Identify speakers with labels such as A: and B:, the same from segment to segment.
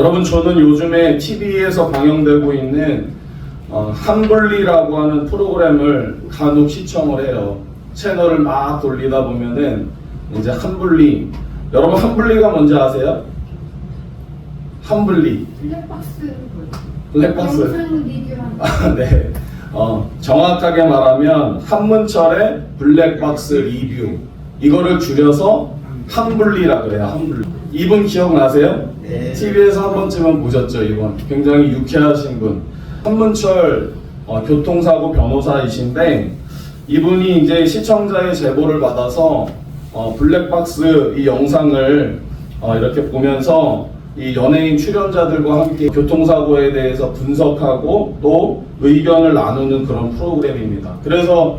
A: 여러분, 저는 요즘에 TV에서 방영되고 있는 한블리라고 하는 프로그램을 간혹 시청을 해요. 채널을 막 돌리다 보면은 이제 한블리, 여러분 한블리가 뭔지 아세요? 한블리. 블랙박스.
B: 영상 리뷰하는.
A: 네. 정확하게 말하면 한문철의 블랙박스 리뷰. 이거를 줄여서 한블리라 그래요. 한블리. 이분 기억나세요?
C: 네.
A: TV에서 한 번쯤은 보셨죠, 이분. 굉장히 유쾌하신 분. 한문철 교통사고 변호사이신데, 이분이 이제 시청자의 제보를 받아서 블랙박스 이 영상을 이렇게 보면서 이 연예인 출연자들과 함께 교통사고에 대해서 분석하고 또 의견을 나누는 그런 프로그램입니다. 그래서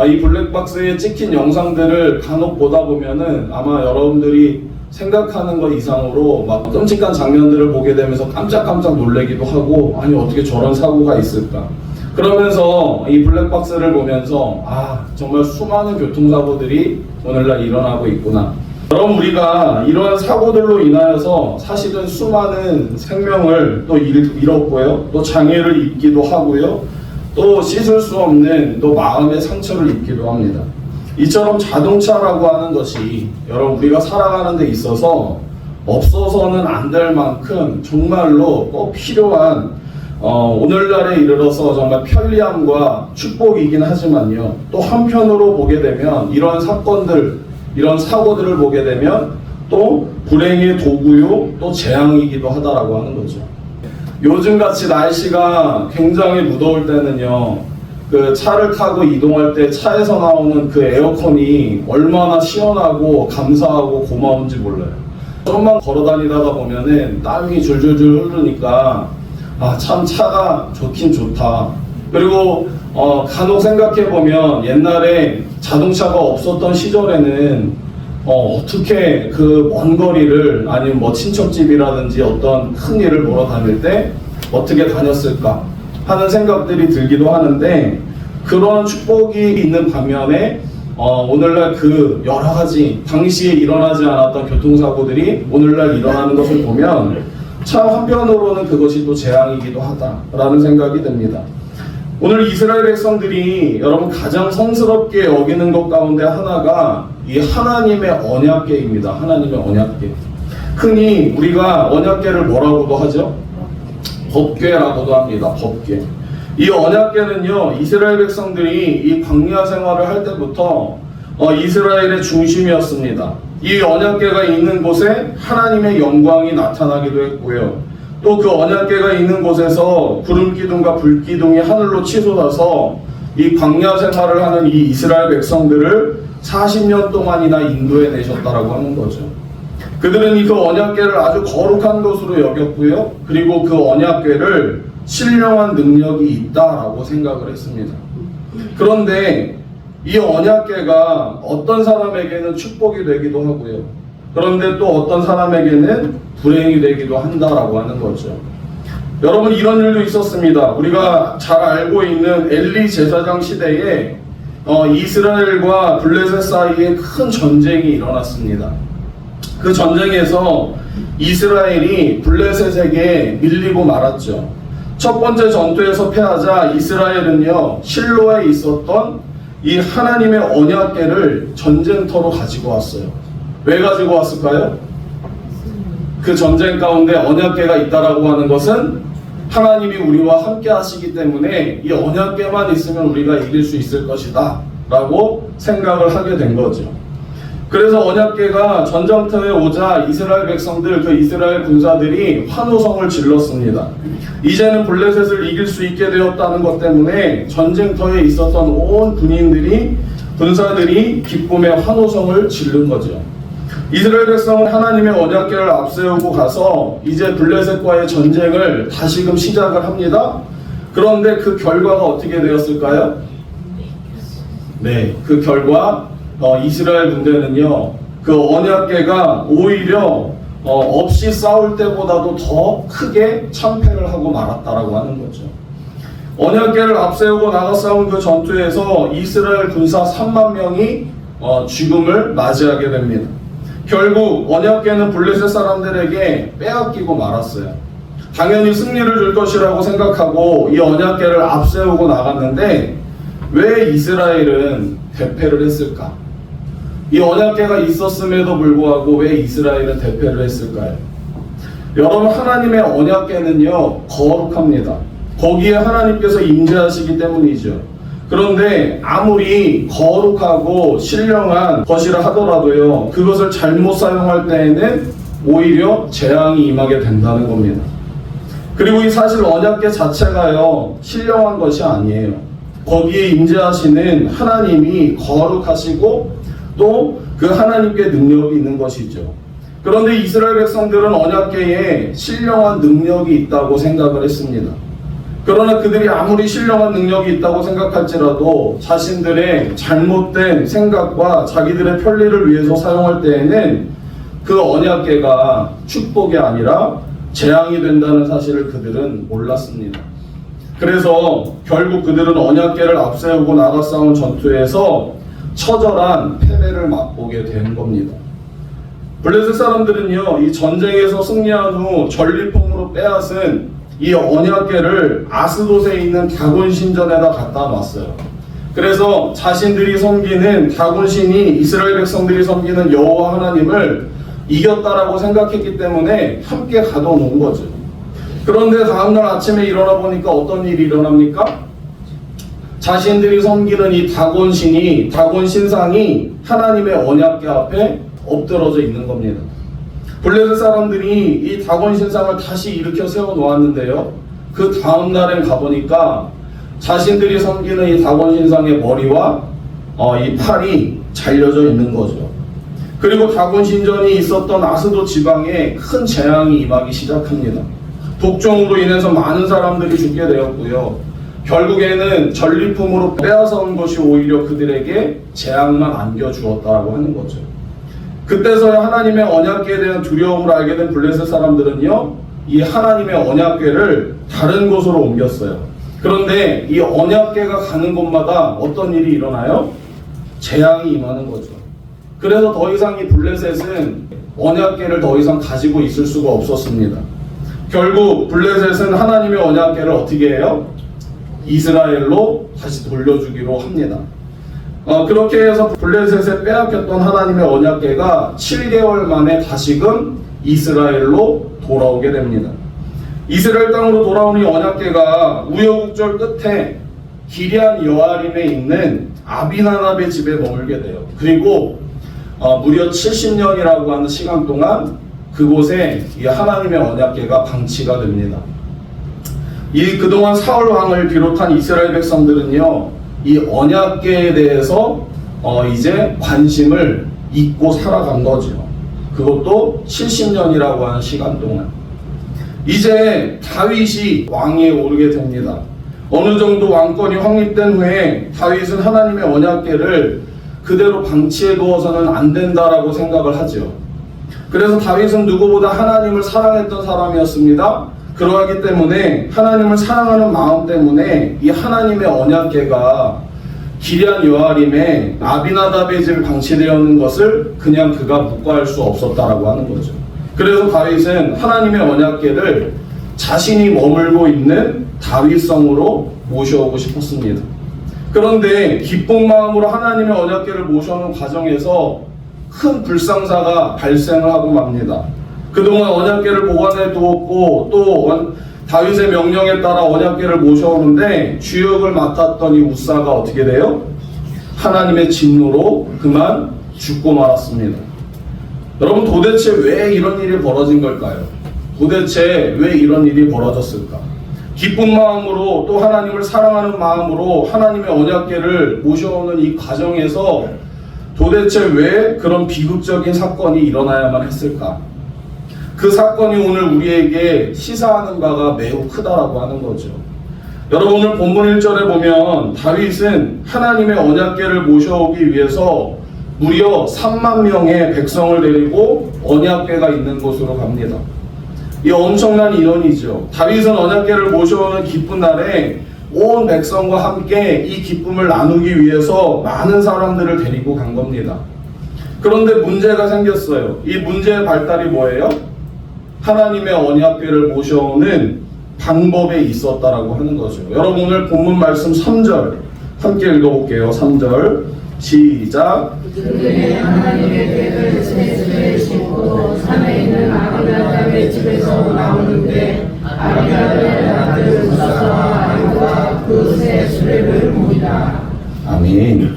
A: 이 블랙박스에 찍힌 영상들을 간혹 보다 보면은 아마 여러분들이 생각하는 것 이상으로 막 끔찍한 장면들을 보게 되면서 깜짝깜짝 놀라기도 하고, 아니 어떻게 저런 사고가 있을까, 그러면서 이 블랙박스를 보면서 정말 수많은 교통사고들이 오늘날 일어나고 있구나. 여러분, 우리가 이러한 사고들로 인하여서 사실은 수많은 생명을 또 잃었고요, 또 장애를 입기도 하고요, 또 씻을 수 없는 또 마음의 상처를 입기도 합니다. 이처럼 자동차라고 하는 것이 여러분, 우리가 살아가는 데 있어서 없어서는 안 될 만큼 정말로 꼭 필요한 오늘날에 이르러서 정말 편리함과 축복이긴 하지만요, 또 한편으로 보게 되면 이러한 사건들, 이런 사고들을 보게 되면 또 불행의 도구요, 또 재앙이기도 하다라고 하는 거죠. 요즘같이 날씨가 굉장히 무더울 때는요, 그 차를 타고 이동할 때 차에서 나오는 그 에어컨이 얼마나 시원하고 감사하고 고마운지 몰라요. 조금만 걸어 다니다가 보면은 땀이 줄줄줄 흐르니까 참 차가 좋긴 좋다. 그리고 간혹 생각해 보면 옛날에 자동차가 없었던 시절에는 어떻게 그 먼 거리를, 아니면 뭐 친척집이라든지 어떤 큰 일을 보러 다닐 때 어떻게 다녔을까 하는 생각들이 들기도 하는데, 그러한 축복이 있는 반면에 오늘날 그 여러 가지 당시에 일어나지 않았던 교통사고들이 오늘날 일어나는 것을 보면 참 한편으로는 그것이 또 재앙이기도 하다라는 생각이 듭니다. 오늘 이스라엘 백성들이 여러분 가장 성스럽게 여기는 것 가운데 하나가 이 하나님의 언약궤입니다. 하나님의 언약궤. 흔히 우리가 언약궤를 뭐라고도 하죠? 법궤라고도 합니다. 법궤. 이 언약궤는요, 이스라엘 백성들이 이 광야 생활을 할 때부터 이스라엘의 중심이었습니다. 이 언약궤가 있는 곳에 하나님의 영광이 나타나기도 했고요, 또 그 언약궤가 있는 곳에서 구름 기둥과 불 기둥이 하늘로 치솟아서 이 광야 생활을 하는 이 이스라엘 백성들을 40년 동안이나 인도해 내셨다라고 하는 거죠. 그들은 이 그 언약궤를 아주 거룩한 것으로 여겼고요, 그리고 그 언약궤를 신령한 능력이 있다라고 생각을 했습니다. 그런데 이 언약궤가 어떤 사람에게는 축복이 되기도 하고요, 그런데 또 어떤 사람에게는 불행이 되기도 한다라고 하는 거죠. 여러분, 이런 일도 있었습니다. 우리가 잘 알고 있는 엘리 제사장 시대에 이스라엘과 블레셋 사이에 큰 전쟁이 일어났습니다. 그 전쟁에서 이스라엘이 블레셋에게 밀리고 말았죠. 첫 번째 전투에서 패하자 이스라엘은요, 실로에 있었던 이 하나님의 언약궤를 전쟁터로 가지고 왔어요. 왜 가지고 왔을까요? 그 전쟁 가운데 언약궤가 있다라고 하는 것은 하나님이 우리와 함께 하시기 때문에 이 언약궤만 있으면 우리가 이길 수 있을 것이다 라고 생각을 하게 된 거죠. 그래서 언약궤가 전쟁터에 오자 이스라엘 백성들, 그 이스라엘 군사들이 환호성을 질렀습니다. 이제는 블레셋을 이길 수 있게 되었다는 것 때문에 전쟁터에 있었던 온 군사들이 기쁨의 환호성을 지른 거죠. 이스라엘 백성은 하나님의 언약궤를 앞세우고 가서 이제 블레셋과의 전쟁을 다시금 시작을 합니다. 그런데 그 결과가 어떻게 되었을까요? 네, 그 결과 이스라엘 군대는요, 그 언약궤가 오히려 없이 싸울 때보다도 더 크게 참패를 하고 말았다라고 하는 거죠. 언약궤를 앞세우고 나가 싸운 그 전투에서 이스라엘 군사 3만 명이 죽음을 맞이하게 됩니다. 결국 언약궤는 블레셋 사람들에게 빼앗기고 말았어요. 당연히 승리를 줄 것이라고 생각하고 이 언약궤를 앞세우고 나갔는데 왜 이스라엘은 대패를 했을까? 이 언약궤가 있었음에도 불구하고 왜 이스라엘은 대패를 했을까요? 여러분, 하나님의 언약궤는요 거룩합니다. 거기에 하나님께서 임재하시기 때문이죠. 그런데 아무리 거룩하고 신령한 것이라 하더라도요, 그것을 잘못 사용할 때에는 오히려 재앙이 임하게 된다는 겁니다. 그리고 이 사실 언약궤 자체가요 신령한 것이 아니에요. 거기에 임재하시는 하나님이 거룩하시고 또 그 하나님께 능력이 있는 것이죠. 그런데 이스라엘 백성들은 언약궤에 신령한 능력이 있다고 생각을 했습니다. 그러나 그들이 아무리 신령한 능력이 있다고 생각할지라도 자신들의 잘못된 생각과 자기들의 편리를 위해서 사용할 때에는 그 언약궤가 축복이 아니라 재앙이 된다는 사실을 그들은 몰랐습니다. 그래서 결국 그들은 언약궤를 앞세우고 나가 싸운 전투에서 처절한 패배를 맛보게 된 겁니다. 블레셋 사람들은요, 이 전쟁에서 승리한 후 전리품으로 빼앗은 이 언약궤를 아스돗에 있는 다곤 신전에다 갖다 놨어요. 그래서 자신들이 섬기는 다곤 신이 이스라엘 백성들이 섬기는 여호와 하나님을 이겼다라고 생각했기 때문에 함께 가둬놓은 거죠. 그런데 다음날 아침에 일어나 보니까 어떤 일이 일어납니까? 자신들이 섬기는 이 다곤 신이, 다곤 신상이 하나님의 언약궤 앞에 엎드러져 있는 겁니다. 블레셋 사람들이 이 다곤 신상을 다시 일으켜 세워 놓았는데요, 그 다음 날엔 가보니까 자신들이 섬기는 이 다곤 신상의 머리와 이 팔이 잘려져 있는 거죠. 그리고 다곤 신전이 있었던 아스돗 지방에 큰 재앙이 임하기 시작합니다. 독종으로 인해서 많은 사람들이 죽게 되었고요, 결국에는 전리품으로 빼앗아온 것이 오히려 그들에게 재앙만 안겨주었다라고 하는 거죠. 그때서야 하나님의 언약궤에 대한 두려움을 알게 된 블레셋 사람들은요, 이 하나님의 언약궤를 다른 곳으로 옮겼어요. 그런데 이 언약궤가 가는 곳마다 어떤 일이 일어나요? 재앙이 임하는 거죠. 그래서 더 이상 이 블레셋은 언약궤를 더 이상 가지고 있을 수가 없었습니다. 결국 블레셋은 하나님의 언약궤를 어떻게 해요? 이스라엘로 다시 돌려주기로 합니다. 그렇게 해서 블레셋에 빼앗겼던 하나님의 언약궤가 7개월 만에 다시금 이스라엘로 돌아오게 됩니다. 이스라엘 땅으로 돌아온 이 언약궤가 우여곡절 끝에 기럇 여아림에 있는 아비나답의 집에 머물게 돼요. 그리고 무려 70년이라고 하는 시간 동안 그곳에 이 하나님의 언약궤가 방치가 됩니다. 그동안 사울 왕을 비롯한 이스라엘 백성들은요, 이 언약궤에 대해서 이제 관심을 잊고 살아간 거죠. 그것도 70년이라고 하는 시간 동안. 이제 다윗이 왕위에 오르게 됩니다. 어느 정도 왕권이 확립된 후에 다윗은 하나님의 언약궤를 그대로 방치해 두어서는 안 된다라고 생각을 하죠. 그래서 다윗은 누구보다 하나님을 사랑했던 사람이었습니다. 그러하기 때문에 하나님을 사랑하는 마음 때문에 이 하나님의 언약궤가 기럇 여아림에 아비나답의 집에 방치되었는 것을 그냥 그가 묵과할 수 없었다라고 하는 거죠. 그래서 다윗은 하나님의 언약궤를 자신이 머물고 있는 다윗성으로 모셔오고 싶었습니다. 그런데 기쁜 마음으로 하나님의 언약궤를 모셔오는 과정에서 큰 불상사가 발생을 하고 맙니다. 그동안 언약궤를 보관해 두었고 또 다윗의 명령에 따라 언약궤를 모셔오는데 주역을 맡았던 이 우사가 어떻게 돼요? 하나님의 진노로 그만 죽고 말았습니다. 여러분, 도대체 왜 이런 일이 벌어진 걸까요? 도대체 왜 이런 일이 벌어졌을까? 기쁜 마음으로 또 하나님을 사랑하는 마음으로 하나님의 언약궤를 모셔오는 이 과정에서 도대체 왜 그런 비극적인 사건이 일어나야만 했을까? 그 사건이 오늘 우리에게 시사하는 바가 매우 크다라고 하는 거죠. 여러분, 오늘 본문 1절에 보면 다윗은 하나님의 언약궤를 모셔오기 위해서 무려 3만 명의 백성을 데리고 언약궤가 있는 곳으로 갑니다. 이 엄청난 인원이죠. 다윗은 언약궤를 모셔오는 기쁜 날에 온 백성과 함께 이 기쁨을 나누기 위해서 많은 사람들을 데리고 간 겁니다. 그런데 문제가 생겼어요. 이 문제의 발달이 뭐예요? 하나님의 언약궤를 모셔오는 방법에 있었다라고 하는 거죠. 여러분 오늘 본문 말씀 3절 함께 읽어볼게요. 3절 시작.
B: 그들이 하나님의 궤를 새 수레에 싣고 산에 있는 아비나답의 집에서 나오는데 아비나답의 아들 우사와 아이가 그 새 수레를 모이라.
A: 아멘.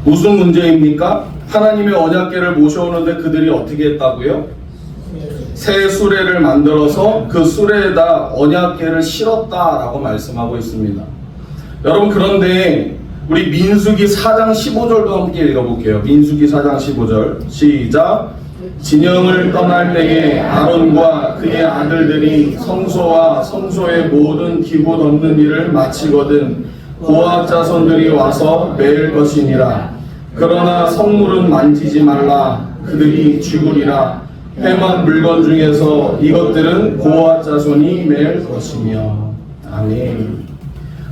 A: 무슨 문제입니까? 하나님의 언약궤를 모셔오는데 그들이 어떻게 했다고요? 새 수레를 만들어서 그 수레에다 언약궤를 실었다라고 말씀하고 있습니다. 여러분 그런데 우리 민수기 4장 15절도 함께 읽어볼게요. 민수기 4장 15절 시작. 진영을 떠날 때에 아론과 그의 아들들이 성소와 성소의 모든 기구 덮는 일을 마치거든 고앗 자손들이 와서 매일 것이니라. 그러나 성물은 만지지 말라. 그들이 죽으리라. 회막 물건 중에서 이것들은 고앗 자손이 매일 것이며. 아멘.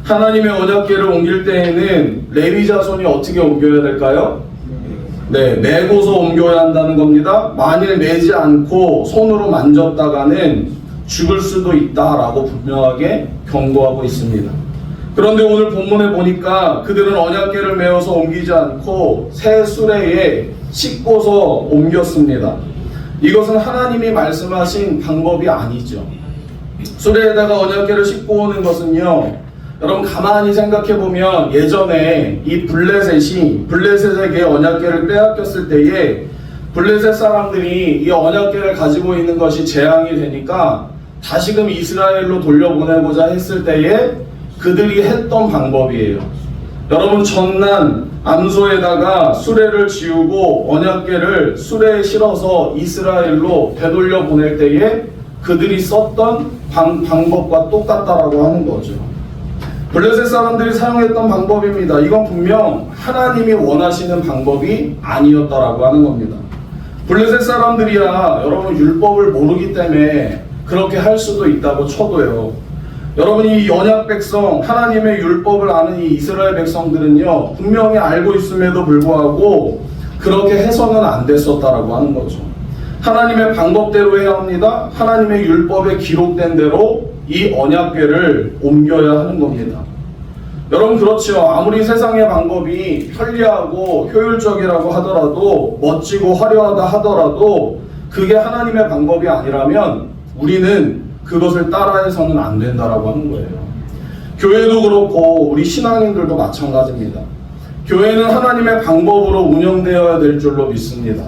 A: 하나님의 언약궤를 옮길 때에는 레위 자손이 어떻게 옮겨야 될까요? 네, 메고서 옮겨야 한다는 겁니다. 만일 매지 않고 손으로 만졌다가는 죽을 수도 있다라고 분명하게 경고하고 있습니다. 그런데 오늘 본문에 보니까 그들은 언약궤를 메어서 옮기지 않고 새 수레에 싣고서 옮겼습니다. 이것은 하나님이 말씀하신 방법이 아니죠. 수레에다가 언약궤를 싣고 오는 것은요, 여러분 가만히 생각해보면 예전에 이 블레셋에게 언약궤를 빼앗겼을 때에 블레셋 사람들이 이 언약궤를 가지고 있는 것이 재앙이 되니까 다시금 이스라엘로 돌려보내고자 했을 때에 그들이 했던 방법이에요. 여러분 전난 암소에다가 수레를 지우고 언약궤를 수레에 실어서 이스라엘로 되돌려 보낼 때에 그들이 썼던 방법과 똑같다라고 하는 거죠. 블레셋 사람들이 사용했던 방법입니다. 이건 분명 하나님이 원하시는 방법이 아니었다라고 하는 겁니다. 블레셋 사람들이야 여러분 율법을 모르기 때문에 그렇게 할 수도 있다고 쳐도요. 여러분이 이 언약 백성, 하나님의 율법을 아는 이 이스라엘 백성들은요, 분명히 알고 있음에도 불구하고 그렇게 해서는 안 됐었다라고 하는 거죠. 하나님의 방법대로 해야 합니다. 하나님의 율법에 기록된 대로 이 언약궤를 옮겨야 하는 겁니다. 여러분 그렇죠. 아무리 세상의 방법이 편리하고 효율적이라고 하더라도 멋지고 화려하다 하더라도 그게 하나님의 방법이 아니라면 우리는 그것을 따라해서는 안 된다라고 하는 거예요. 교회도 그렇고 우리 신앙인들도 마찬가지입니다. 교회는 하나님의 방법으로 운영되어야 될 줄로 믿습니다.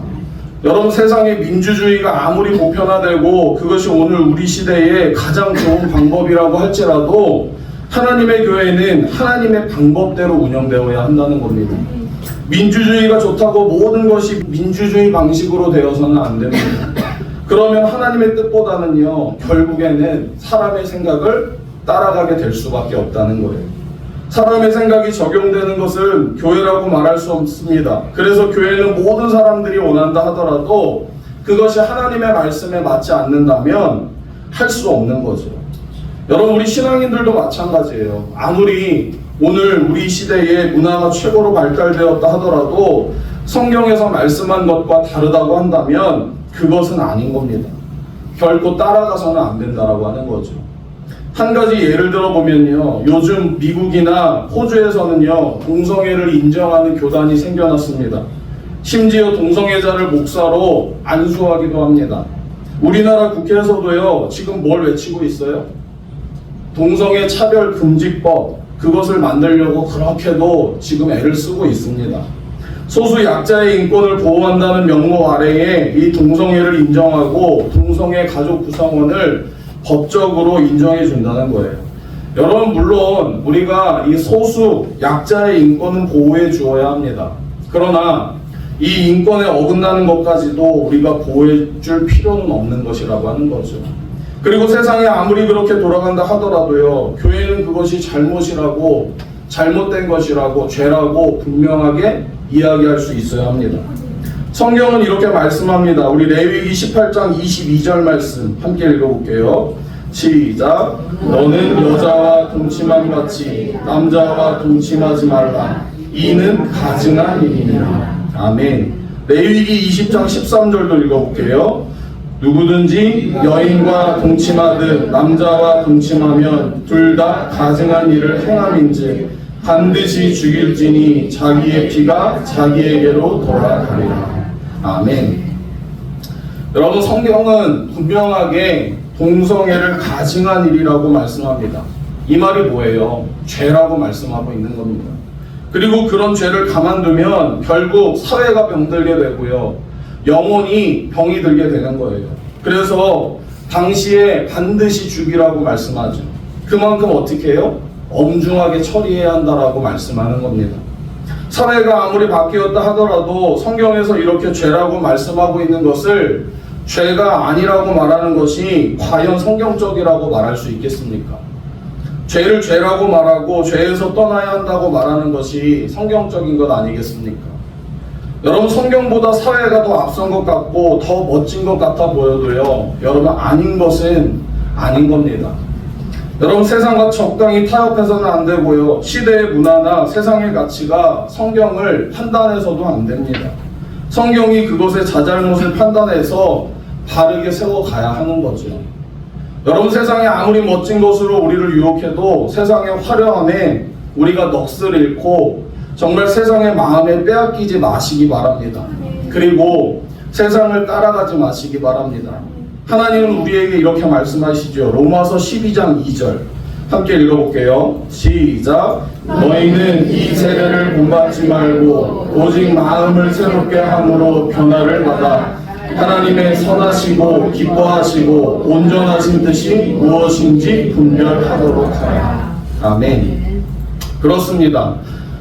A: 여러분 세상의 민주주의가 아무리 보편화되고 그것이 오늘 우리 시대의 가장 좋은 방법이라고 할지라도 하나님의 교회는 하나님의 방법대로 운영되어야 한다는 겁니다. 민주주의가 좋다고 모든 것이 민주주의 방식으로 되어서는 안 됩니다. 그러면 하나님의 뜻보다는요 결국에는 사람의 생각을 따라가게 될 수밖에 없다는 거예요. 사람의 생각이 적용되는 것은 교회라고 말할 수 없습니다. 그래서 교회는 모든 사람들이 원한다 하더라도 그것이 하나님의 말씀에 맞지 않는다면 할 수 없는 거죠. 여러분 우리 신앙인들도 마찬가지예요. 아무리 오늘 우리 시대에 문화가 최고로 발달되었다 하더라도 성경에서 말씀한 것과 다르다고 한다면 그것은 아닌 겁니다. 결코 따라가서는 안 된다라고 하는 거죠. 한 가지 예를 들어보면요, 요즘 미국이나 호주에서는요 동성애를 인정하는 교단이 생겨났습니다. 심지어 동성애자를 목사로 안수하기도 합니다. 우리나라 국회에서도요 지금 뭘 외치고 있어요? 동성애 차별 금지법, 그것을 만들려고 그렇게도 지금 애를 쓰고 있습니다. 소수 약자의 인권을 보호한다는 명목 아래에 이 동성애를 인정하고 동성애 가족 구성원을 법적으로 인정해 준다는 거예요. 여러분 물론 우리가 이 소수 약자의 인권은 보호해 주어야 합니다. 그러나 이 인권에 어긋나는 것까지도 우리가 보호해 줄 필요는 없는 것이라고 하는 거죠. 그리고 세상에 아무리 그렇게 돌아간다 하더라도요 교회는 그것이 잘못이라고, 잘못된 것이라고, 죄라고 분명하게 이야기할 수 있어야 합니다. 성경은 이렇게 말씀합니다. 우리 레위기 18장 22절 말씀 함께 읽어볼게요. 시작. 너는 여자와 동침함 같이 남자와 동침하지 말라. 이는 가증한 일이니라. 아멘. 레위기 20장 13절도 읽어볼게요. 누구든지 여인과 동침하듯 남자와 동침하면 둘 다 가증한 일을 행함인지 반드시 죽일지니 자기의 피가 자기에게로 돌아가리라. 아멘. 여러분, 성경은 분명하게 동성애를 가증한 일이라고 말씀합니다. 이 말이 뭐예요? 죄라고 말씀하고 있는 겁니다. 그리고 그런 죄를 가만두면 결국 사회가 병들게 되고요, 영혼이 병이 들게 되는 거예요. 그래서 당시에 반드시 죽이라고 말씀하죠. 그만큼 어떻게 해요? 엄중하게 처리해야 한다라고 말씀하는 겁니다. 사회가 아무리 바뀌었다 하더라도 성경에서 이렇게 죄라고 말씀하고 있는 것을 죄가 아니라고 말하는 것이 과연 성경적이라고 말할 수 있겠습니까? 죄를 죄라고 말하고 죄에서 떠나야 한다고 말하는 것이 성경적인 것 아니겠습니까? 여러분, 성경보다 사회가 더 앞선 것 같고 더 멋진 것 같아 보여도요, 여러분, 아닌 것은 아닌 겁니다. 여러분, 세상과 적당히 타협해서는 안 되고요, 시대의 문화나 세상의 가치가 성경을 판단해서도 안 됩니다. 성경이 그것의 자잘못을 판단해서 바르게 세워가야 하는 거죠. 여러분, 세상에 아무리 멋진 것으로 우리를 유혹해도 세상의 화려함에 우리가 넋을 잃고 정말 세상의 마음에 빼앗기지 마시기 바랍니다. 그리고 세상을 따라가지 마시기 바랍니다. 하나님은 우리에게 이렇게 말씀하시죠. 로마서 12장 2절 함께 읽어볼게요. 시작. 너희는 이 세대를 본받지 말고 오직 마음을 새롭게 함으로 변화를 받아 하나님의 선하시고 기뻐하시고 온전하신 뜻이 무엇인지 분별하도록 하라. 아멘. 그렇습니다.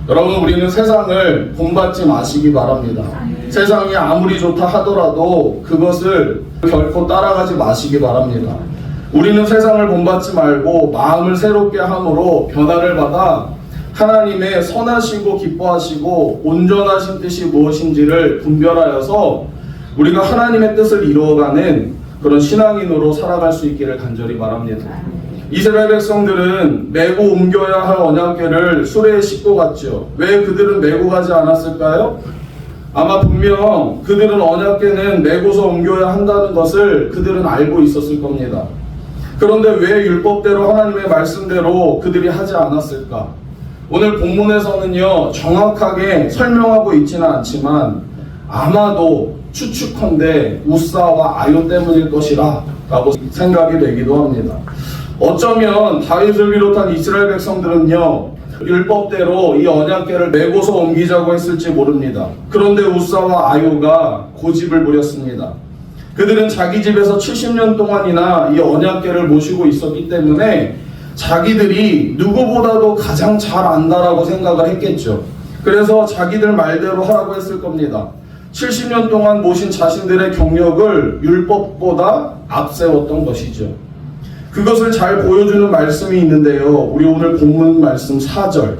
A: 여러분, 우리는 세상을 본받지 마시기 바랍니다. 세상이 아무리 좋다 하더라도 그것을 결코 따라가지 마시기 바랍니다. 우리는 세상을 본받지 말고 마음을 새롭게 함으로 변화를 받아 하나님의 선하시고 기뻐하시고 온전하신 뜻이 무엇인지를 분별하여서 우리가 하나님의 뜻을 이루어가는 그런 신앙인으로 살아갈 수 있기를 간절히 바랍니다. 이스라엘 백성들은 메고 옮겨야 할 언약궤를 수레에 싣고 갔죠. 왜 그들은 메고 가지 않았을까요? 아마 분명 그들은 언약궤는 메고서 옮겨야 한다는 것을 그들은 알고 있었을 겁니다. 그런데 왜 율법대로 하나님의 말씀대로 그들이 하지 않았을까? 오늘 본문에서는요, 정확하게 설명하고 있지는 않지만 아마도 추측컨대 우사와 아요 때문일 것이라 라고 생각이 되기도 합니다. 어쩌면 다윗을 비롯한 이스라엘 백성들은요, 율법대로 이 언약궤를 메고서 옮기자고 했을지 모릅니다. 그런데 우사와 아요가 고집을 부렸습니다. 그들은 자기 집에서 70년 동안이나 이 언약궤를 모시고 있었기 때문에 자기들이 누구보다도 가장 잘 안다라고 생각을 했겠죠. 그래서 자기들 말대로 하라고 했을 겁니다. 70년 동안 모신 자신들의 경력을 율법보다 앞세웠던 것이죠. 그것을 잘 보여주는 말씀이 있는데요, 우리 오늘 본문 말씀 4절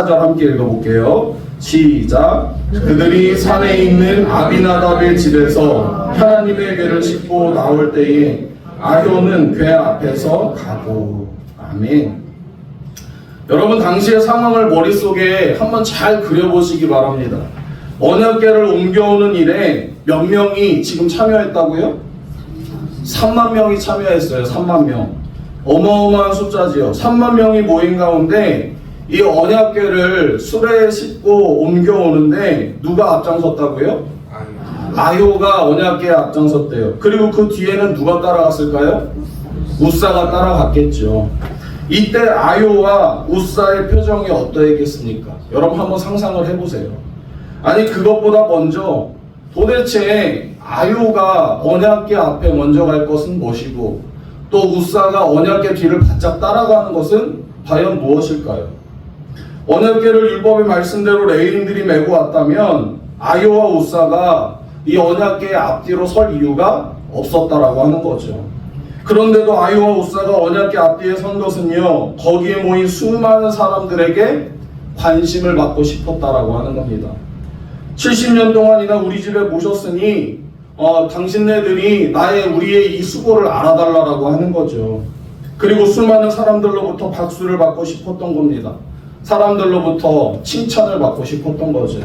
A: 함께 읽어볼게요. 시작. 그들이 산에 있는 아비나답의 집에서 하나님의 궤를 싣고 나올 때에 아효는 궤 앞에서 가고. 아멘. 여러분, 당시의 상황을 머릿속에 한번 잘 그려보시기 바랍니다. 언약궤를 옮겨오는 일에 몇 명이 지금 참여했다고요? 3만 명이 참여했어요. 3만 명. 어마어마한 숫자지요. 3만 명이 모인 가운데 이 언약궤를 수레에 싣고 옮겨오는데 누가 앞장섰다고요? 아효가 언약궤에 앞장섰대요. 그리고 그 뒤에는 누가 따라갔을까요? 우사가 따라갔겠죠. 이때 아효와 우사의 표정이 어떠했겠습니까? 여러분, 한번 상상을 해보세요. 아니, 그것보다 먼저 도대체 아효가 언약궤 앞에 먼저 갈 것은 무엇이고 또 우사가 언약궤 뒤를 바짝 따라가는 것은 과연 무엇일까요? 언약궤를 율법의 말씀대로 레위인들이 메고 왔다면 아효와 우사가 이 언약궤의 앞뒤로 설 이유가 없었다라고 하는 거죠. 그런데도 아효와 우사가 언약궤 앞뒤에 선 것은요, 거기에 모인 수많은 사람들에게 관심을 받고 싶었다라고 하는 겁니다. 70년 동안이나 우리 집에 모셨으니 당신네들이 우리의 이 수고를 알아달라고 하는 거죠. 그리고 수많은 사람들로부터 박수를 받고 싶었던 겁니다. 사람들로부터 칭찬을 받고 싶었던 거죠.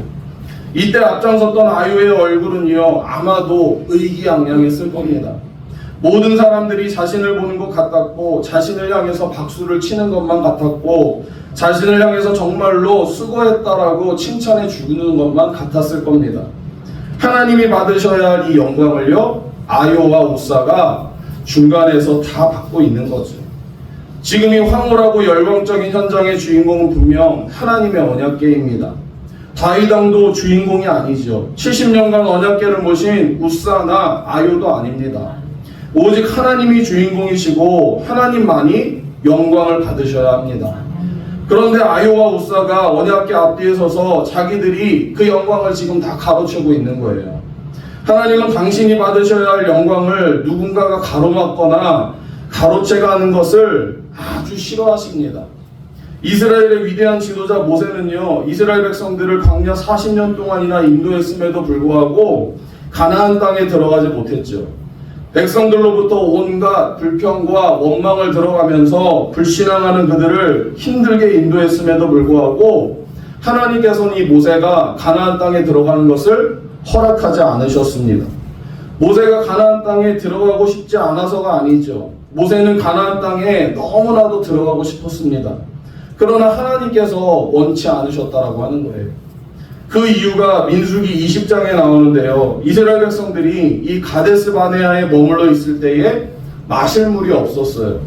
A: 이때 앞장섰던 아유의 얼굴은요, 아마도 의기양양했을 겁니다. 모든 사람들이 자신을 보는 것 같았고, 자신을 향해서 박수를 치는 것만 같았고, 자신을 향해서 정말로 수고했다라고 칭찬해 주는 것만 같았을 겁니다. 하나님이 받으셔야 할 이 영광을요, 아요와 우사가 중간에서 다 받고 있는 거죠. 지금 이 황홀하고 열광적인 현장의 주인공은 분명 하나님의 언약궤입니다. 다윗 왕도 주인공이 아니죠. 70년간 언약궤를 모신 우사나 아요도 아닙니다. 오직 하나님이 주인공이시고 하나님만이 영광을 받으셔야 합니다. 그런데 아요와 우사가 언약궤 앞뒤에 서서 자기들이 그 영광을 지금 다 가로채고 있는 거예요. 하나님은 당신이 받으셔야 할 영광을 누군가가 가로막거나 가로채가는 것을 아주 싫어하십니다. 이스라엘의 위대한 지도자 모세는요, 이스라엘 백성들을 광야 40년 동안이나 인도했음에도 불구하고 가나안 땅에 들어가지 못했죠. 백성들로부터 온갖 불평과 원망을 들어가면서 불신앙하는 그들을 힘들게 인도했음에도 불구하고 하나님께서는 이 모세가 가나안 땅에 들어가는 것을 허락하지 않으셨습니다. 모세가 가나안 땅에 들어가고 싶지 않아서가 아니죠. 모세는 가나안 땅에 너무나도 들어가고 싶었습니다. 그러나 하나님께서 원치 않으셨다라고 하는 거예요. 그 이유가 민수기 20장에 나오는데요. 이스라엘 백성들이 이 가데스 바네아에 머물러 있을 때에 마실 물이 없었어요.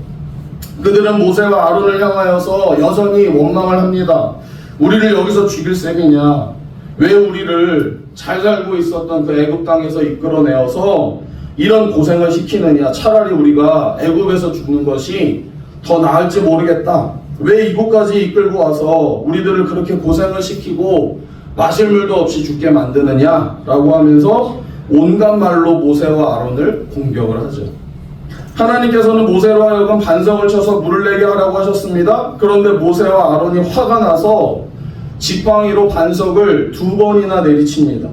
A: 그들은 모세와 아론을 향하여서 여전히 원망을 합니다. 우리를 여기서 죽일 셈이냐? 왜 우리를 잘 살고 있었던 그 애굽 땅에서 이끌어내어서 이런 고생을 시키느냐? 차라리 우리가 애굽에서 죽는 것이 더 나을지 모르겠다. 왜 이곳까지 이끌고 와서 우리들을 그렇게 고생을 시키고 마실 물도 없이 죽게 만드느냐? 라고 하면서 온갖 말로 모세와 아론을 공격을 하죠. 하나님께서는 모세로 하여금 반석을 쳐서 물을 내게 하라고 하셨습니다. 그런데 모세와 아론이 화가 나서 지팡이로 반석을 2번이나 내리칩니다.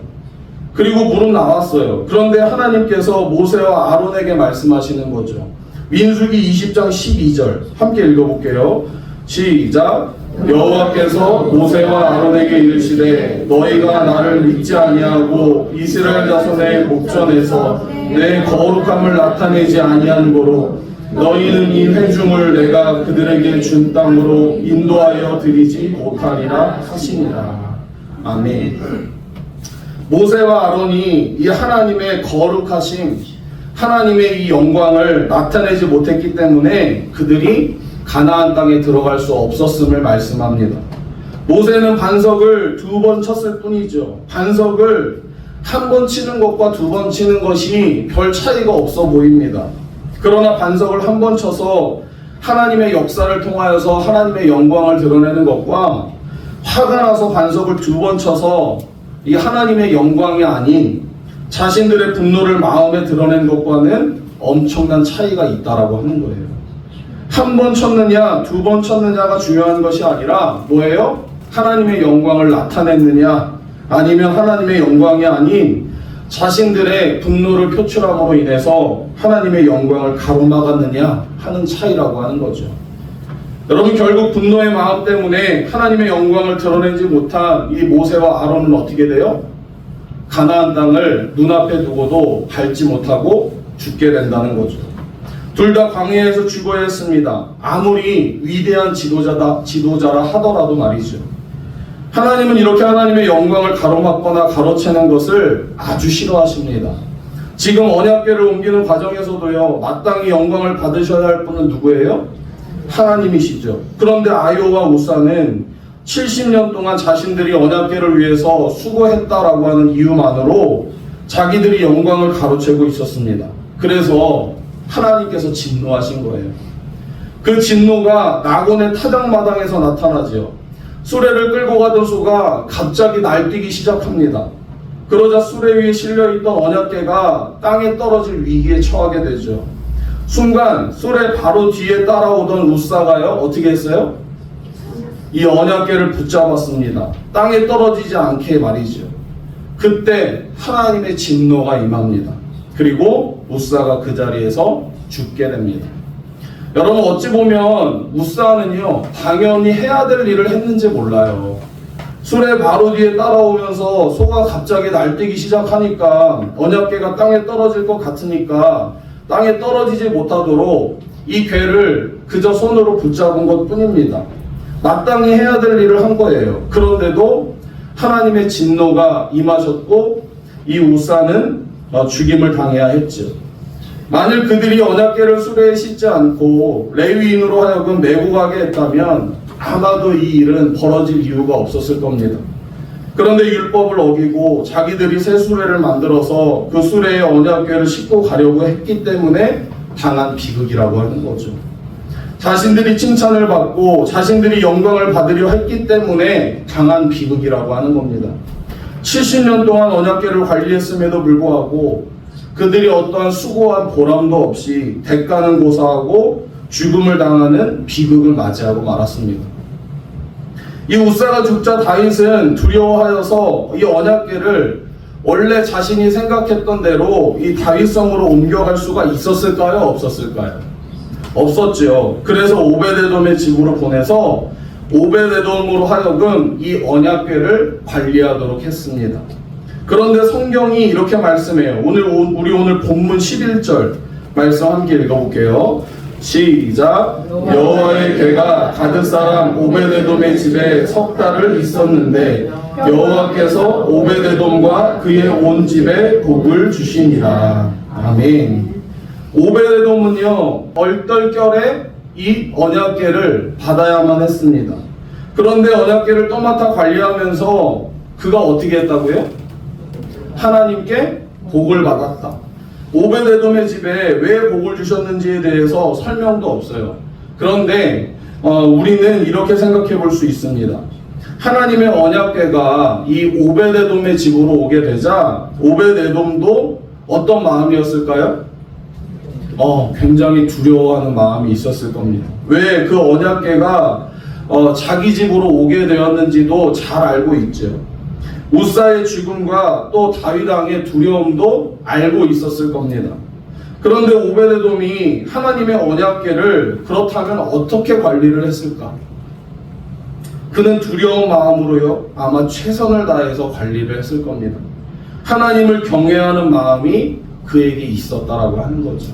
A: 그리고 물은 나왔어요. 그런데 하나님께서 모세와 아론에게 말씀하시는 거죠. 민수기 20장 12절 함께 읽어볼게요. 시작. 여호와께서 모세와 아론에게 이르시되 너희가 나를 믿지 아니하고 이스라엘 자손의 목전에서 내 거룩함을 나타내지 아니한 고로 너희는 이 회중을 내가 그들에게 준 땅으로 인도하여 드리지 못하리라 하시니라. 아멘. 모세와 아론이 이 하나님의 거룩하심, 하나님의 이 영광을 나타내지 못했기 때문에 그들이 가나안 땅에 들어갈 수 없었음을 말씀합니다. 모세는 반석을 2번 쳤을 뿐이죠. 반석을 1번 치는 것과 2번 치는 것이 별 차이가 없어 보입니다. 그러나 반석을 1번 쳐서 하나님의 역사를 통하여서 하나님의 영광을 드러내는 것과 화가 나서 반석을 2번 쳐서 이 하나님의 영광이 아닌 자신들의 분노를 마음에 드러낸 것과는 엄청난 차이가 있다라고 하는 거예요. 1번 쳤느냐 2번 쳤느냐가 중요한 것이 아니라 뭐예요? 하나님의 영광을 나타냈느냐 아니면 하나님의 영광이 아닌 자신들의 분노를 표출함으로 인해서 하나님의 영광을 가로막았느냐 하는 차이라고 하는 거죠. 여러분, 결국 분노의 마음 때문에 하나님의 영광을 드러내지 못한 이 모세와 아론은 어떻게 돼요? 가나안 땅을 눈앞에 두고도 밟지 못하고 죽게 된다는 거죠. 둘 다 광야에서 죽어야 했습니다. 아무리 위대한 지도자라 하더라도 말이죠. 하나님은 이렇게 하나님의 영광을 가로막거나 가로채는 것을 아주 싫어하십니다. 지금 언약궤를 옮기는 과정에서도요, 마땅히 영광을 받으셔야 할 분은 누구예요? 하나님이시죠. 그런데 아요와 우사는 70년 동안 자신들이 언약궤를 위해서 수고했다라고 하는 이유만으로 자기들이 영광을 가로채고 있었습니다. 그래서 하나님께서 진노하신 거예요. 그 진노가 낙원의 타작마당에서 나타나죠. 수레를 끌고 가던 소가 갑자기 날뛰기 시작합니다. 그러자 수레 위에 실려있던 언약궤가 땅에 떨어질 위기에 처하게 되죠. 순간 수레 바로 뒤에 따라오던 우사가요, 어떻게 했어요? 이 언약궤를 붙잡았습니다. 땅에 떨어지지 않게 말이죠. 그때 하나님의 진노가 임합니다. 그리고 우사가 그 자리에서 죽게 됩니다. 여러분, 어찌 보면 우사는요, 당연히 해야 될 일을 했는지 몰라요. 수레 바로 뒤에 따라오면서 소가 갑자기 날뛰기 시작하니까 언약궤가 땅에 떨어질 것 같으니까 땅에 떨어지지 못하도록 이 궤를 그저 손으로 붙잡은 것 뿐입니다. 마땅히 해야 될 일을 한 거예요. 그런데도 하나님의 진노가 임하셨고 이 우사는 죽임을 당해야 했죠. 만일 그들이 언약궤를 수레에 싣지 않고 레위인으로 하여금 메고 가게 했다면 아마도 이 일은 벌어질 이유가 없었을 겁니다. 그런데 율법을 어기고 자기들이 새 수레를 만들어서 그 수레에 언약궤를 싣고 가려고 했기 때문에 당한 비극이라고 하는 거죠. 자신들이 칭찬을 받고 자신들이 영광을 받으려 했기 때문에 당한 비극이라고 하는 겁니다. 70년 동안 언약궤를 관리했음에도 불구하고 그들이 어떠한 수고한 보람도 없이 대가는 고사하고 죽음을 당하는 비극을 맞이하고 말았습니다. 이 우사가 죽자 다윗은 두려워하여서 이 언약궤를 원래 자신이 생각했던 대로 이 다윗성으로 옮겨갈 수가 있었을까요? 없었을까요? 없었죠. 그래서 오베데돔의 집으로 보내서 오베데돔으로 하여금 이 언약궤를 관리하도록 했습니다. 그런데 성경이 이렇게 말씀해요. 우리 오늘 본문 11절 말씀 함께 읽어볼게요. 시작. 여호와의 궤가 가드 사람 오베데돔의 집에 석 달을 있었는데 여호와께서 오베데돔과 그의 온 집에 복을 주시니라. 아멘. 오베데돔은요 얼떨결에 이 언약궤를 받아야만 했습니다. 그런데 언약궤를 떠맡아 관리하면서 그가 어떻게 했다고요? 하나님께 복을 받았다. 오베데돔의 집에 왜 복을 주셨는지에 대해서 설명도 없어요. 그런데 우리는 이렇게 생각해 볼 수 있습니다. 하나님의 언약궤가 이 오베데돔의 집으로 오게 되자 오베데돔도 어떤 마음이었을까요? 굉장히 두려워하는 마음이 있었을 겁니다. 왜 그 언약궤가 자기 집으로 오게 되었는지도 잘 알고 있죠. 우사의 죽음과 또 다윗 왕의 두려움도 알고 있었을 겁니다. 그런데 오베데돔이 하나님의 언약궤를 그렇다면 어떻게 관리를 했을까? 그는 두려운 마음으로요 아마 최선을 다해서 관리를 했을 겁니다. 하나님을 경외하는 마음이 그에게 있었다라고 하는 거죠.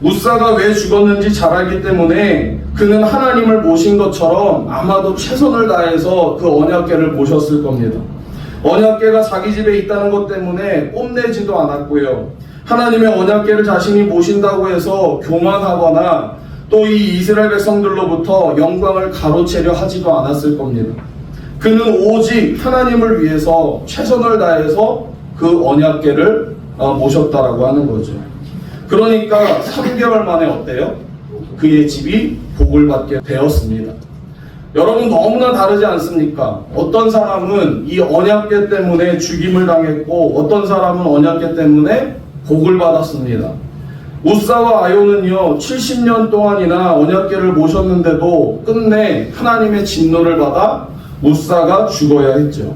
A: 우사가 왜 죽었는지 잘 알기 때문에 그는 하나님을 모신 것처럼 아마도 최선을 다해서 그 언약궤를 모셨을 겁니다. 언약궤가 자기 집에 있다는 것 때문에 뽐내지도 않았고요. 하나님의 언약궤를 자신이 모신다고 해서 교만하거나 또 이 이스라엘 백성들로부터 영광을 가로채려 하지도 않았을 겁니다. 그는 오직 하나님을 위해서 최선을 다해서 그 언약궤를 모셨다라고 하는 거죠. 그러니까 3개월 만에 어때요? 그의 집이 복을 받게 되었습니다. 여러분 너무나 다르지 않습니까? 어떤 사람은 이 언약궤 때문에 죽임을 당했고 어떤 사람은 언약궤 때문에 복을 받았습니다. 우사와 아요는요 70년 동안이나 언약궤를 모셨는데도 끝내 하나님의 진노를 받아 우사가 죽어야 했죠.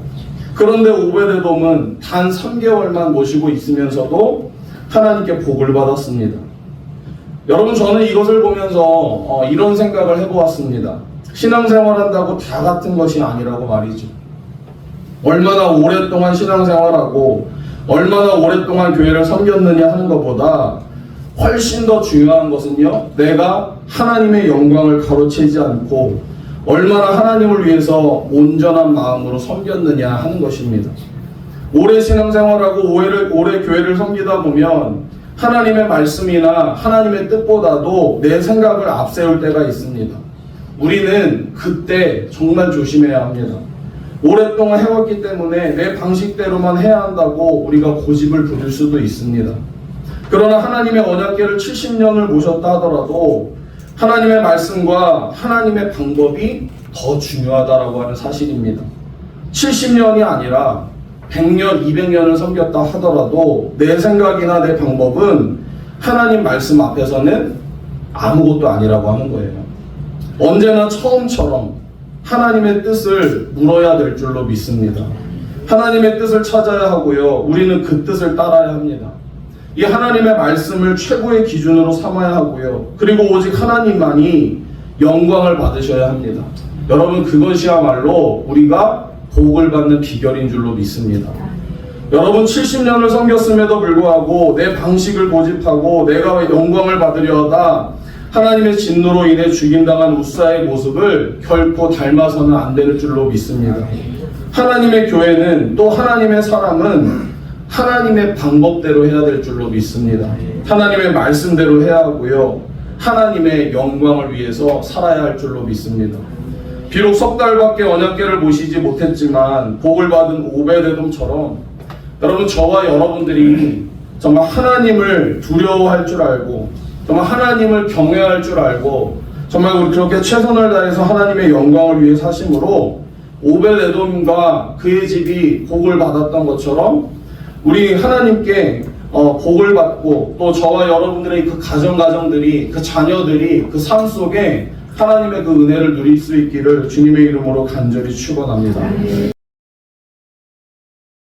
A: 그런데 오베데돔은 단 3개월만 모시고 있으면서도 하나님께 복을 받았습니다. 여러분 저는 이것을 보면서 이런 생각을 해보았습니다. 신앙생활한다고 다 같은 것이 아니라고 말이죠. 얼마나 오랫동안 신앙생활하고 얼마나 오랫동안 교회를 섬겼느냐 하는 것보다 훨씬 더 중요한 것은요 내가 하나님의 영광을 가로채지 않고 얼마나 하나님을 위해서 온전한 마음으로 섬겼느냐 하는 것입니다. 오래 신앙생활하고 오래 교회를 섬기다 보면 하나님의 말씀이나 하나님의 뜻보다도 내 생각을 앞세울 때가 있습니다. 우리는 그때 정말 조심해야 합니다. 오랫동안 해왔기 때문에 내 방식대로만 해야 한다고 우리가 고집을 부릴 수도 있습니다. 그러나 하나님의 언약궤를 70년을 모셨다 하더라도 하나님의 말씀과 하나님의 방법이 더 중요하다라고 하는 사실입니다. 70년이 아니라 100년, 200년을 섬겼다 하더라도 내 생각이나 내 방법은 하나님 말씀 앞에서는 아무것도 아니라고 하는 거예요. 언제나 처음처럼 하나님의 뜻을 물어야 될 줄로 믿습니다. 하나님의 뜻을 찾아야 하고요. 우리는 그 뜻을 따라야 합니다. 이 하나님의 말씀을 최고의 기준으로 삼아야 하고요. 그리고 오직 하나님만이 영광을 받으셔야 합니다. 여러분 그것이야말로 우리가 복을 받는 비결인 줄로 믿습니다. 여러분 70년을 섬겼음에도 불구하고 내 방식을 고집하고 내가 영광을 받으려 하다 하나님의 진노로 인해 죽임당한 웃사의 모습을 결코 닮아서는 안 될 줄로 믿습니다. 하나님의 교회는 또 하나님의 사람은 하나님의 방법대로 해야 될 줄로 믿습니다. 하나님의 말씀대로 해야 하고요. 하나님의 영광을 위해서 살아야 할 줄로 믿습니다. 비록 석 달밖에 언약궤를 모시지 못했지만 복을 받은 오베데돔처럼 여러분 저와 여러분들이 정말 하나님을 두려워할 줄 알고 정말 하나님을 경외할 줄 알고 정말 우리 그렇게 최선을 다해서 하나님의 영광을 위해 사심으로 오베데돔과 그의 집이 복을 받았던 것처럼 우리 하나님께 복을 받고 또 저와 여러분들의 그 가정들이 그 자녀들이 그 삶 속에 하나님의 그 은혜를 누릴 수 있기를 주님의 이름으로 간절히 축원합니다.